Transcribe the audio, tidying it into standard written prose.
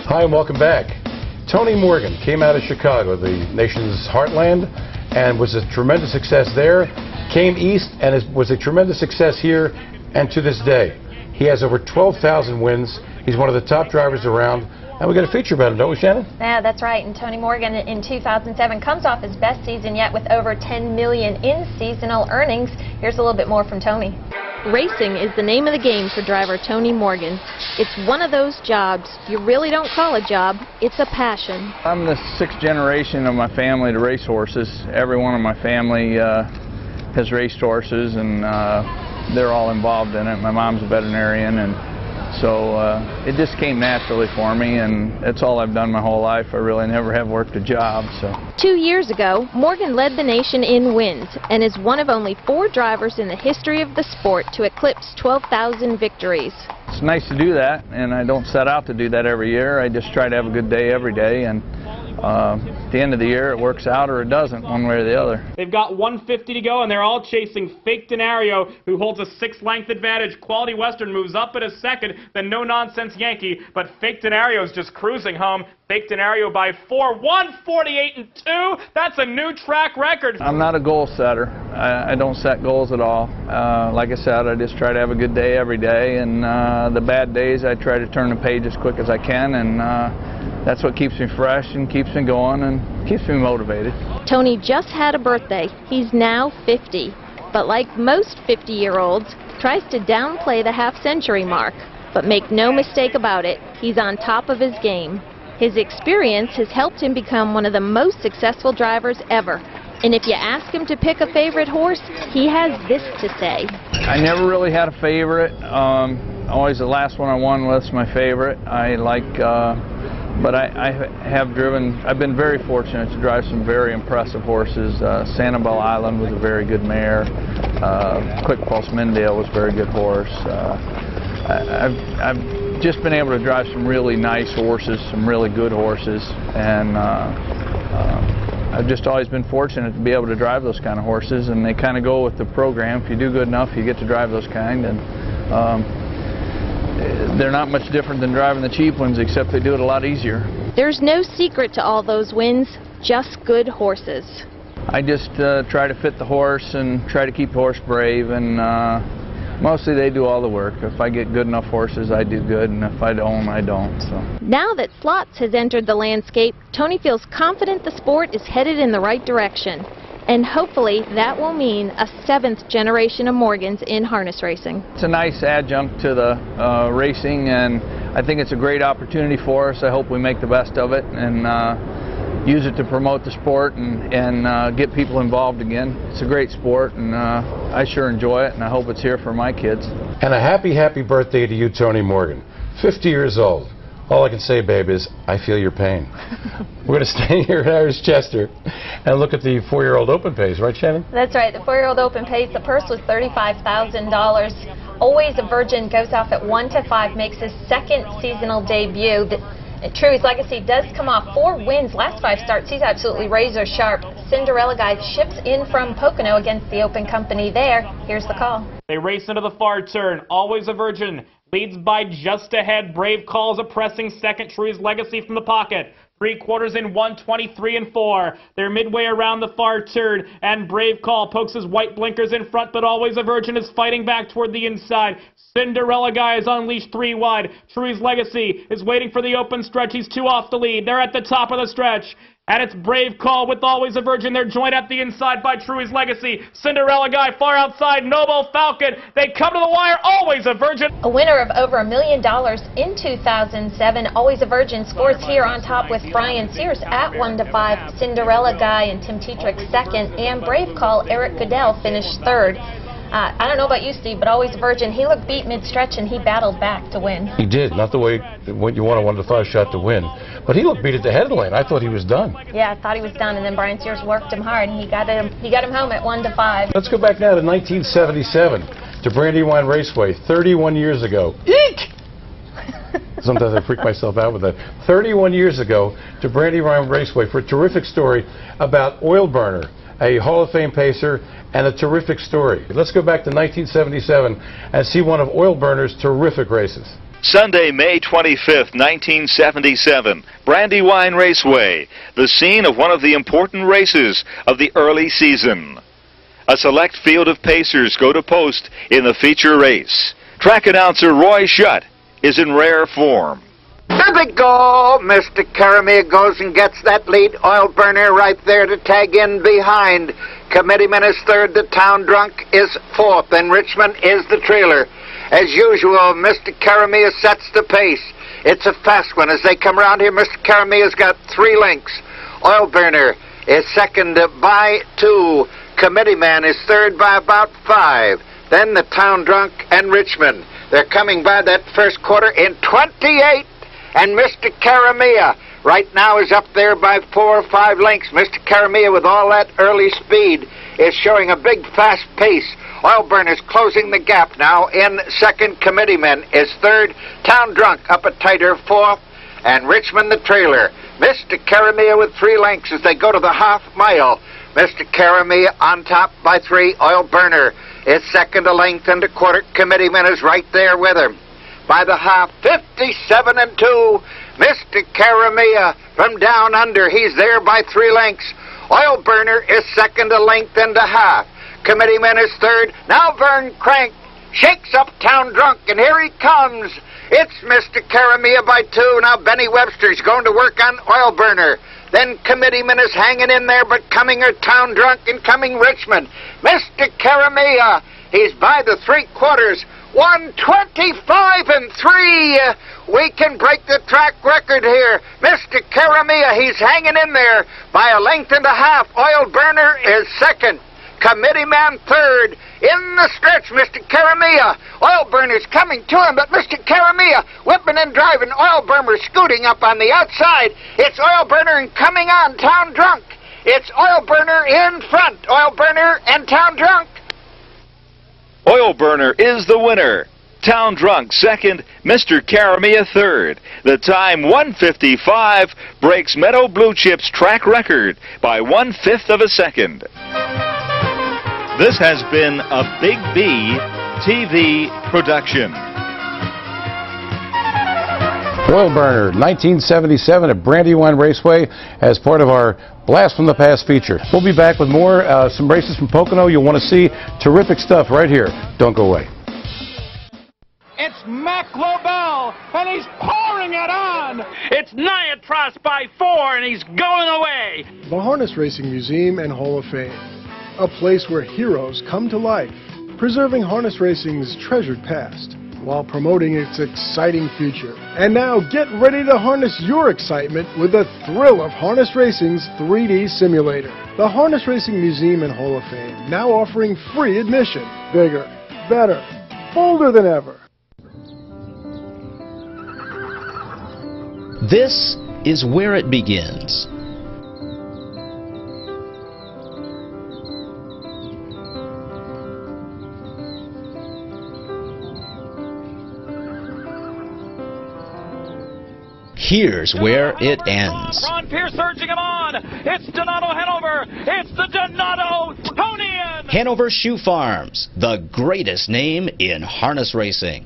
Hi and welcome back. Tony Morgan came out of Chicago, the nation's heartland, and was a tremendous success there. Came east and was a tremendous success here, and to this day. He has over 12,000 wins. He's one of the top drivers around. And we got a feature about him, don't we, Shannon? Yeah, that's right. And Tony Morgan in 2007 comes off his best season yet with over $10 million in seasonal earnings. Here's a little bit more from Tony. Racing is the name of the game for driver Tony Morgan. It's one of those jobs you really don't call a job, it's a passion. I'm the sixth generation of my family to race horses. Every one of my family has raced horses, and they're all involved in it. My mom's a veterinarian, and so it just came naturally for me, and that's all I've done my whole life. I really never have worked a job. So 2 years ago, Morgan led the nation in wins and is one of only 4 drivers in the history of the sport to eclipse 12,000 victories. It's nice to do that, and I don't set out to do that every year. I just try to have a good day every day, and at the end of the year it works out or it doesn't, one way or the other. They've got 150 to go, and they're all chasing Fake DiAntonio, who holds a 6-length advantage. Quality Western moves up at a second, then No Nonsense Yankee, but Fake DiAntonio's just cruising home. Fake DiAntonio by 4, 148-2. That's a new track record. I'm not a goal setter. I don't set goals at all. Like I said, I just try to have a good day every day, and the bad days I try to turn the page as quick as I can, and that's what keeps me fresh and keeps me going and keeps me motivated. Tony just had a birthday. He's now 50. But like most 50-year-olds, tries to downplay the half-century mark. But make no mistake about it, he's on top of his game. His experience has helped him become one of the most successful drivers ever. And if you ask him to pick a favorite horse, he has this to say. I never really had a favorite. Always the last one I won was my favorite. I like, but I have driven, I've been very fortunate to drive some very impressive horses. Sanibel Island was a very good mare. Quick Pulse Mendale was a very good horse. I've just been able to drive some really nice horses, some really good horses, and I've just always been fortunate to be able to drive those kind of horses, and they kind of go with the program. If you do good enough, you get to drive those kind, and they're not much different than driving the cheap ones, except they do it a lot easier. There's no secret to all those wins, just good horses. I just try to fit the horse and try to keep the horse brave, and mostly they do all the work. If I get good enough horses, I do good, and if I don't, I don't. So now that slots has entered the landscape, Tony feels confident the sport is headed in the right direction. And hopefully that will mean a 7th generation of Morgans in harness racing. It's a nice adjunct to the racing, and I think it's a great opportunity for us. I hope we make the best of it and use it to promote the sport and get people involved again. It's a great sport, and I sure enjoy it, and I hope it's here for my kids. And a happy, happy birthday to you, Tony Morgan. 50 years old. All I can say, babe, is I feel your pain. We're going to stay here at Irish Chester and look at the 4-year-old open pace, right, Shannon? That's right. The 4-year-old open pace, the purse was $35,000. Always a Virgin goes off at 1-5, makes his 2nd seasonal debut. Truey's legacy does come off 4 wins, last 5 starts. He's absolutely razor sharp. Cinderella Guy ships in from Pocono against the open company there. Here's the call. They race into the far turn. Always a Virgin. Leads by just ahead. Brave calls a pressing second. Truey's legacy from the pocket. 3/4 in 123-4. They're midway around the far turn, and Brave Call pokes his white blinkers in front, but Always a Virgin is fighting back toward the inside. Cinderella Guy is unleashed 3 wide. Truey's legacy is waiting for the open stretch. He's 2 off the lead. They're at the top of the stretch. And it's Brave Call with Always a Virgin. They're joined at the inside by Truey's legacy. Cinderella Guy far outside. Noble Falcon. They come to the wire. Always a Virgin. A winner of over $1 million in 2007. Always a Virgin scores here on top with Brian Sears at 1-5. Cinderella Guy and Tim Tetrick 2nd. And Brave Call, Eric Goodell finished 3rd. I don't know about you, Steve, but Always a Virgin, he looked beat mid-stretch and he battled back to win. He did, not the way you want a 1-5 shot to win. But he looked beat at the head of the lane. I thought he was done. Yeah, I thought he was done, and then Brian Sears worked him hard, and he got him home at 1-5. Let's go back now to 1977, to Brandywine Raceway, 31 years ago. Eek! Sometimes I freak myself out with that. 31 years ago to Brandywine Raceway for a terrific story about Oil Burner, a Hall of Fame pacer, and a terrific story. Let's go back to 1977 and see one of Oil Burner's terrific races. Sunday, May 25th, 1977, Brandywine Raceway, the scene of one of the important races of the early season. A select field of pacers go to post in the feature race. Track announcer Roy Shutt is in rare form. There they go. Mr. Caramia goes and gets that lead oil burner right there to tag in behind. Committeeman is third. The Town Drunk is fourth. And Richmond is the trailer. As usual, Mr. Caramia sets the pace. It's a fast one. As they come around here, Mr. Caramia's got 3 lengths. Oil burner is second by 2. Committeeman is third by about 5. Then the Town Drunk and Richmond. They're coming by that first quarter in 28. And Mr. Caramia right now is up there by 4 or 5 lengths. Mr. Caramia, with all that early speed, is showing a big fast pace. Oil burner's closing the gap now in second. Committeeman is third. Town Drunk up a tighter 4th. And Richmond the trailer. Mr. Caramia with 3 lengths as they go to the half mile. Mr. Caramia on top by 3. Oil burner is second, a length and a quarter. Committeeman is right there with him. By the half, 57 and 2. Mr. Caramia from down under. He's there by 3 lengths. Oil burner is second, a length and a half. Committeeman is third. Now Vern Crank shakes up Town Drunk, and here he comes. It's Mr. Caramia by 2. Now Benny Webster's going to work on oil burner. Then Committeeman is hanging in there, but coming are Town Drunk and coming Richmond. Mr. Caramia, he's by the 3/4. 125 and 3. We can break the track record here. Mr. Caramia, he's hanging in there by a length and a half. Oil burner is second. Committeeman third. In the stretch, Mr. Caramia. Oil burner's coming to him, but Mr. Caramia whipping and driving. Oil burner scooting up on the outside. It's oil burner and coming on. Town Drunk. It's oil burner in front. Oil burner and Town Drunk. Oil burner is the winner. Town Drunk second, Mr. Caramia third. The time 1:55 breaks Meadow Blue Chip's track record by 1/5 of a second. This has been a Big B TV production. Oil burner, 1977 at Brandywine Raceway as part of our Blast from the Past feature. We'll be back with more, some races from Pocono you'll want to see. Terrific stuff right here. Don't go away. It's Mac Lobel, and he's pouring it on. It's Niatros by 4, and he's going away. The Harness Racing Museum and Hall of Fame, a place where heroes come to life, preserving harness racing's treasured past while promoting its exciting future. And now get ready to harness your excitement with the thrill of harness racing's 3D simulator. The Harness Racing Museum and Hall of Fame now offering free admission. Bigger, better, bolder than ever. This is where it begins. Here's where it ends. Ron Pierce urging him on. It's Donato Hanover. It's the Donato Tonian. Hanover Shoe Farms, the greatest name in harness racing.